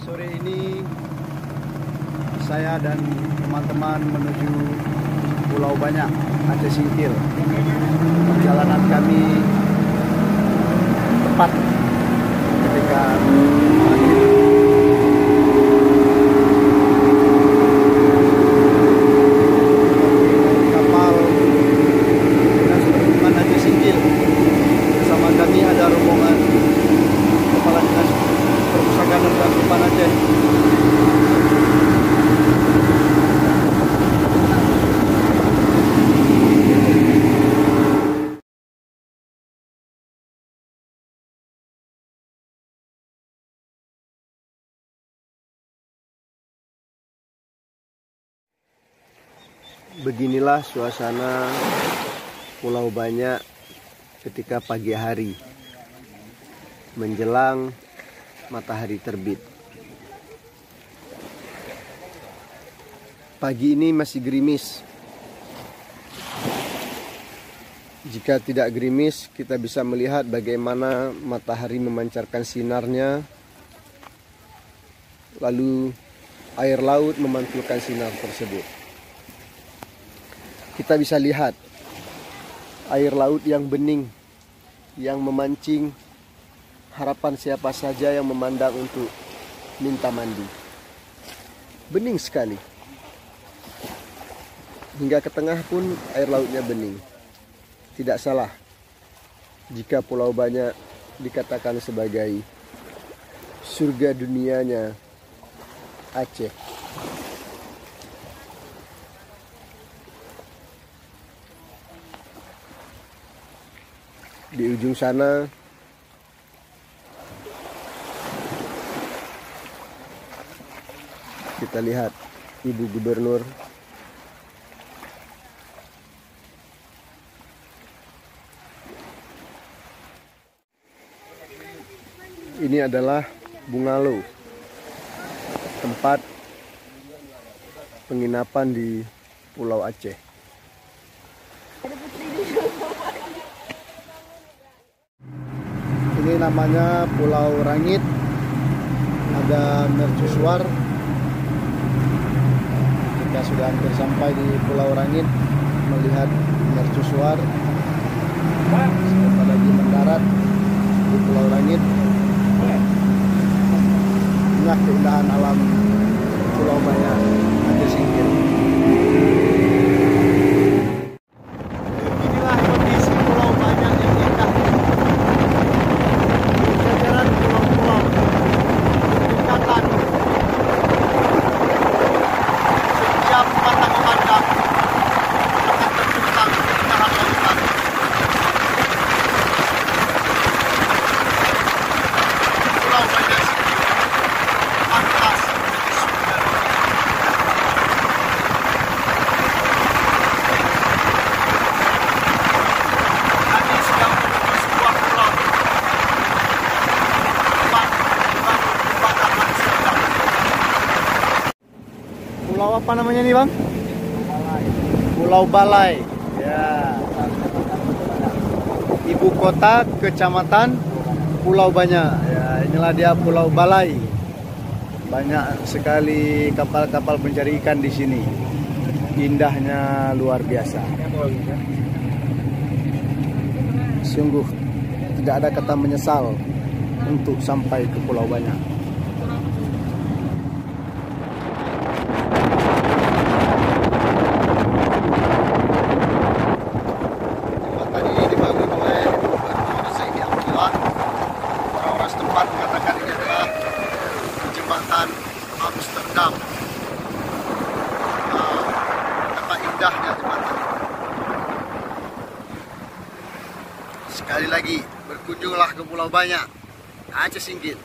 Sore ini saya dan teman-teman menuju Pulau Banyak, Aceh Singkil. Perjalanan kami tepat ketika kapal Dinas Perhubungan Aceh Singkil. Bersama kami ada rombongan Kepala Dinas Perpustakaan dan Kearifan Aceh. Beginilah suasana Pulau Banyak ketika pagi hari menjelang matahari terbit. Pagi ini masih gerimis. Jika tidak gerimis, kita bisa melihat bagaimana matahari memancarkan sinarnya, lalu air laut memantulkan sinar tersebut. Kita bisa lihat air laut yang bening, yang memancing harapan siapa saja yang memandang untuk minta mandi. Bening sekali. Hingga ke tengah pun air lautnya bening. Tidak salah jika Pulau Banyak dikatakan sebagai surga dunianya Aceh. Di ujung sana kita lihat Ibu Gubernur. Ini adalah Bungalow, tempat penginapan di Pulau Aceh. Ini namanya Pulau Rangit. Ada mercusuar. Kita sudah hampir sampai di Pulau Rangit, melihat mercusuar. Sebentar lagi mendarat di Pulau Rangit. Inilah keindahan alam Pulau Banyak, Aceh Singkil. Inilah kondisi Pulau Banyak yang indah. Jajaran pulau-pulau berdekatan. Setiap mata memandang akan terbentang keindahan lautan. Pulau Banyak pantas menjadi surga. Kami sedang menuju sebuah pulau tempat dibangun jembatan manusia. Pulau apa namanya nih, Bang? Pulau Balai. Ya. Ibu kota Kecamatan Pulau Banyak. Ya, inilah dia Pulau Balai. Banyak sekali kapal-kapal pencari ikan di sini. Indahnya luar biasa. Sungguh tidak ada kata menyesal untuk sampai ke Pulau Banyak. Jembatan ini dibangun oleh Gubernur Zaini Abdullah. Orang-orang setempat mengatakan ini adalah jembatan Amsterdam. Betapa indahnya jembatan. Sekali lagi berkunjunglah ke Pulau Banyak, Aceh Singkil.